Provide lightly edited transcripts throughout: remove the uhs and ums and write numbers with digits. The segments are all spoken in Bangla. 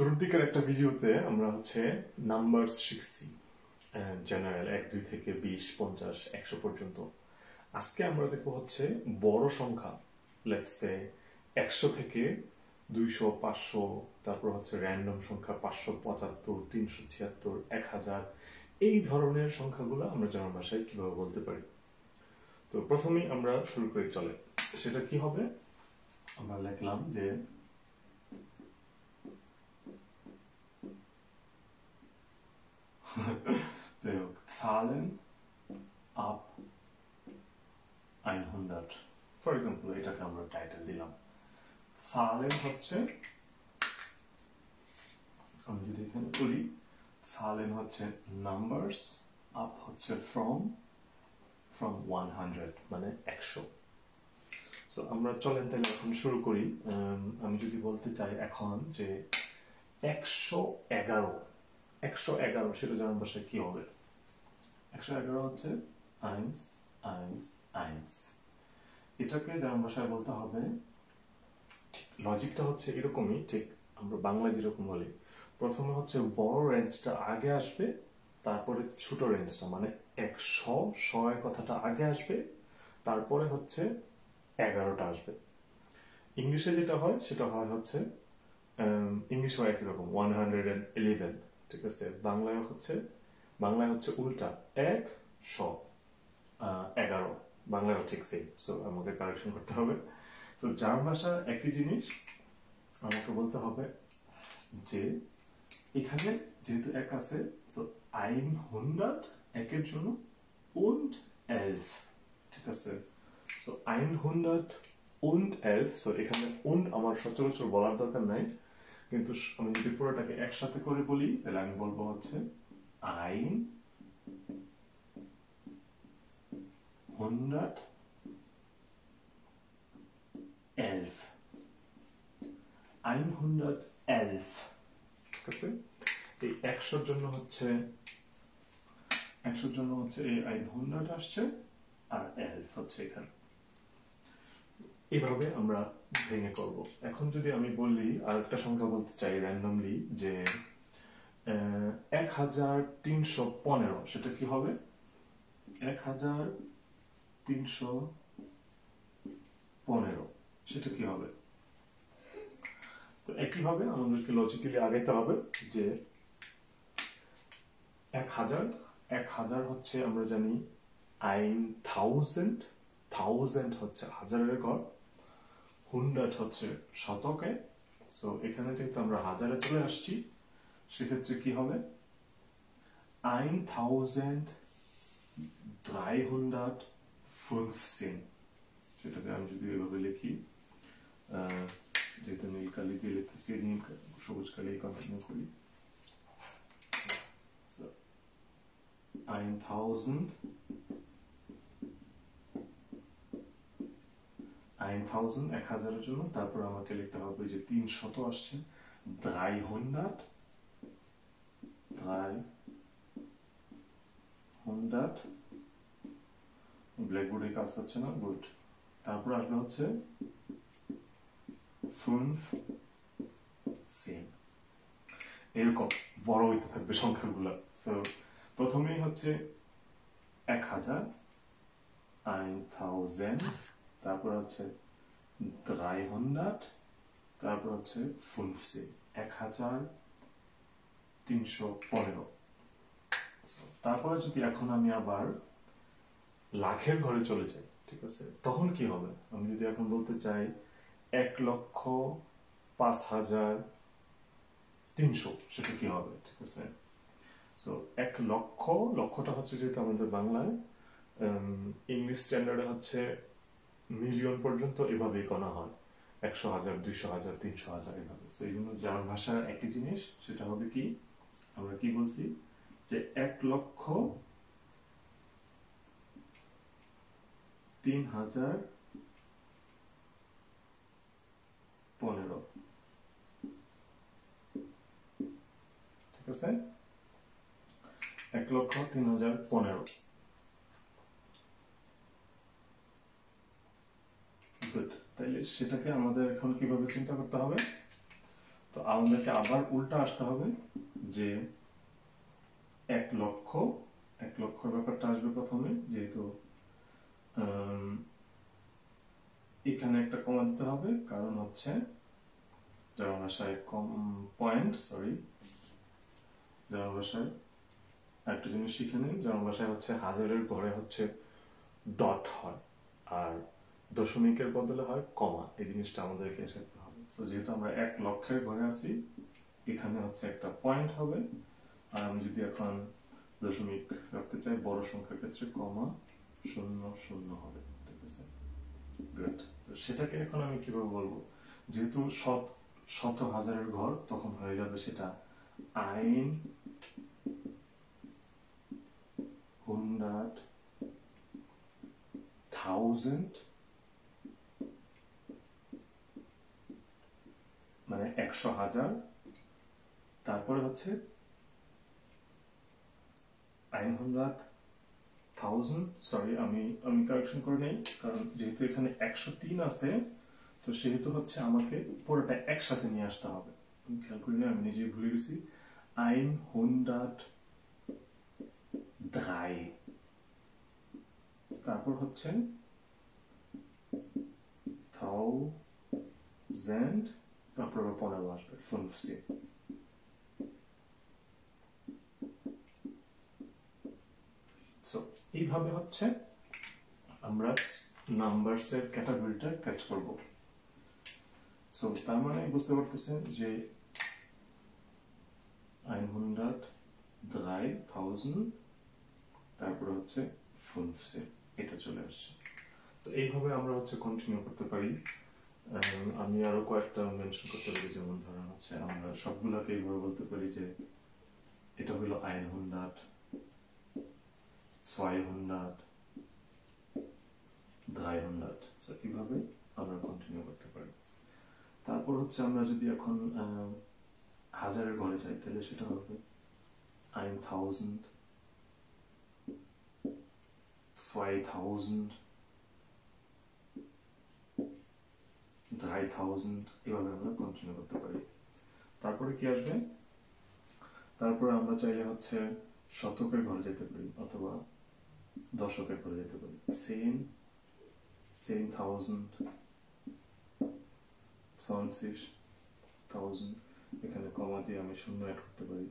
শুরুর দিকের একটা ভিডিওতে আমরা নাম্বারস শিখছি, জেনারেল 1 2 থেকে 20 50 100 পর্যন্ত। আজকে আমরা দেখবো বড় সংখ্যা, লেটস সে 100 থেকে 200 500, তারপর র্যান্ডম সংখ্যা 575 376 1000, এই ধরনের সংখ্যাগুলো আমরা জার্মান ভাষায় কিভাবে বলতে পারি। তো প্রথমেই আমরা শুরু করি, চলে সেটা কি হবে। আমরা লিখলাম যে Zahlen ab 100, ফর এক্সাম্পল এটাকে আমরা টাইটেল দিলাম Zahlen আমি যদি এখানে বলি Zahlen নাম্বারস, আপ from 100 মানে 100। সো আমরা চলেন তাহলে এখন শুরু করি। আমি যদি বলতে চাই এখন যে 111 সেটা জার্মান ভাষায় কি হবে? 111 eins eins eins। এটাকে জার্মান ভাষায় বলতে হবে, লজিকটা এরকমই, ঠিক আমরা বাংলায় যেরকম বলি, প্রথমে বড় রেঞ্জটা আগে আসবে, তারপরে ছোট রেঞ্জটা মানে 100 এর কথাটা আগে আসবে, তারপরে 11টা আসবে। ইংলিশে যেটা হয় সেটা হয় ইংলিশও একই রকম 111, ঠিক আছে। বাংলায় উল্টা 111, বাংলায় ঠিক সেম। সো আমাকে কারেকশন করতে হবে। তো জার্মান ভাষা একই জিনিস, আমাকে বলতে হবে যে এখানে যেহেতু 1 আছে, সো 100 একের জন্য und 11, ঠিক আছে। সো 111, সো এখানে und আমার সচরাচর বলার দরকার নাই, কিন্তু আমি যদি পুরোটাকে একসাথে করে বলি তাহলে আমি বলবো 111 111, ঠিক আছে। এই 100 জন্য এই 100 আসছে, আর 11 এখানে। এইভাবে আমরা ভেঙে করব। এখন যদি আমি বলি আরেকটা সংখ্যা বলতে চাই র্যান্ডমলি, যে 1315, সেটা কি হবে? 1315 সেটা কি হবে? তো একইভাবে আমাদেরকে লজিক্যালি আগাইতে হবে যে 1000 আমরা জানি 1000 হাজারের ঘর, 100 শতকে। সো এখানে যেহেতু আমরা হাজারে চলে আসছি, সেক্ষেত্রে কি হবে? 1315, সেটাকে আমি যদি এভাবে লিখি, যেহেতু নীল কালি দিয়ে লিখতেছি, সবুজ কালি কন্টিনিউ করি। 1000 1000-এর জন্য, তারপর আমাকে লিখতে হবে যে 300 আসছে, 300 ব্ল্যাকবোর্ডে কাজ হচ্ছে না, গুড। তারপর আসবে 15, এরকম বড় হইতে থাকবে সংখ্যাগুলো। সো প্রথমেই 1000, তারপর 300, তারপর 15, 1315। তারপরে যদি এখন আমি আবার লাখের ঘরে চলে যাই, ঠিক আছে, তখন কি হবে? আমি যদি এখন বলতে চাই 1,05,300, সেটা কি হবে? ঠিক আছে। সো 1 লক্ষ, লক্ষটা যেহেতু আমাদের বাংলায়, ইংলিশ স্ট্যান্ডার্ডে মিলিয়ন পর্যন্ত এভাবেই গণা হয়, 100,000 200,000 300,000 এভাবে। সো এই জন্য জার্মান ভাষার একই জিনিস, সেটা হবে কি, আমরা কি বলছি যে 1,03,015, ঠিক আছে। 1,03,015, গুড। তাইলে সেটাকে আমাদের এখন কিভাবে চিন্তা করতে হবে? তো আমাদেরকে আবার উল্টা আসতে হবে যে 1 লক্ষ, 1 লক্ষর ব্যাপারটা আসবে প্রথমে, যেহেতু এখানে একটা কমা দিতে হবে, কারণ হচ্ছে জার্মান ভাষায় জার্মান ভাষায় একটা জিনিস শিখে নিন, জার্মান ভাষায় হচ্ছে হাজারের ঘরে হচ্ছে ডট হয়, আর দশমিকের বদলে হয় কমা। এই জিনিসটা আমাদেরকে শিখতে হবে। তো যেহেতু আমরা 1 লক্ষের ঘরে আছি, এখানে হচ্ছে একটা পয়েন্ট হবে, আর আমি যদি এখন দশমিক রাখতে চাই বড় সংখ্যার ক্ষেত্রে কমা 00 হবে, ঠিক আছে? গুড। তো সেটাকে এখন আমি কিভাবে বলবো? যেহেতু শত হাজারের ঘর, তখন হয়ে যাবে সেটা 100,000, মানে 100,000, তারপরে হচ্ছে 100,000, সরি আমি কারেকশন করে নেই, কারণ যেহেতু এখানে 103 আছে, তো সেহেতু হচ্ছে আমাকে পুরোটা একসাথে নিয়ে আসতে হবে। আমি খেয়াল করি না, আমি নিজেই ভুলে গেছি। 103, তারপর হচ্ছে 1000, তারপর 15 আসবে, 15। সো এইভাবে হচ্ছে আমরা নাম্বারসের ক্যাটাগরিটা কাজ করব। সো তার মানে বুঝতে পারতেছেন যে 103,000, তারপরে হচ্ছে 15, এটা চলে আসছে। তো এইভাবে আমরা হচ্ছে কন্টিনিউ করতে পারি। আমি আরো কয়েকটা মেনশন করতে পারি, যেমন ধরেন হচ্ছে আমরা সবগুলাকে এইভাবে বলতে পারি যে এটা হলো 100, 200, 300। সো এইভাবে আমরা কন্টিনিউ করতে পারি। তারপর হচ্ছে আমরা যদি এখন হাজারের ঘরে যাই, তাহলে সেটা হবে 1000, 2000, 3000, এভাবে আমরা কন্টিনিউ করতে পারি। তারপরে কি আসবে? তারপরে আমরা চাইলে হচ্ছে শতকের ঘরে যেতে পারি, অথবা দশকের ঘরে যেতে পারি। সেম 1000, 20,000, এখানে কমা দিয়ে আমি 0 অ্যাড করতে পারি।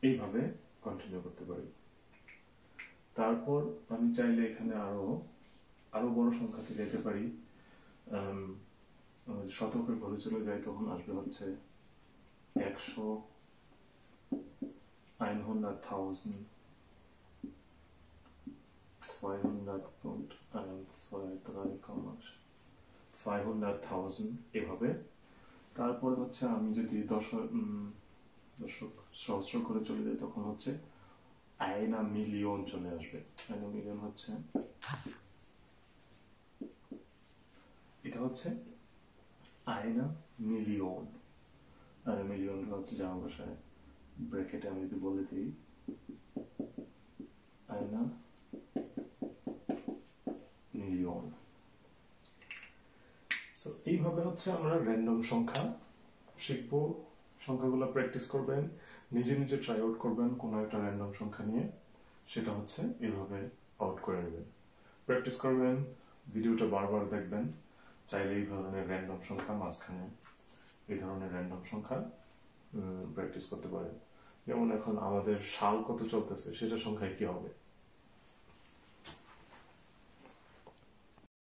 এইভাবে কন্টিনিউ করতে পারি। তারপর আমি চাইলে এখানে আরো বড় সংখ্যাতে যেতে পারি। শতকের ঘরে চলে যাই, তখন আসবে হচ্ছে 100, 100,000, 200,000, এভাবে। তারপরে হচ্ছে আমি যদি দশক সহস্র ঘরে চলে যাই, তখন হচ্ছে 1 মিলিয়ন চলে আসবে। 1 মিলিয়ন হচ্ছে, এটা হচ্ছে 1 মিলিয়ন। 1 মিলিয়ন হচ্ছে জার্মান ভাষায় ব্র্যাকেটে আমি যদি বলে দিই 1 মিলিয়ন। সো এইভাবে হচ্ছে আমরা র্যান্ডম সংখ্যা শিখবো। সংখ্যাগুলো প্র্যাকটিস করবেন, নিজে নিজে ট্রাই আউট করবেন কোনো একটা র্যান্ডম সংখ্যা নিয়ে, সেটা হচ্ছে এইভাবে আউট করে নেবেন। প্র্যাকটিস করবেন, ভিডিওটা বারবার দেখবেন। চাইলে এই ধরনের র্যান্ডম সংখ্যা মাঝখানে এই ধরনের র্যান্ডম সংখ্যা প্র্যাকটিস করতে পারেন। যেমন এখন আমাদের সাল কত চলতেছে, সেটা সংখ্যায় কি হবে?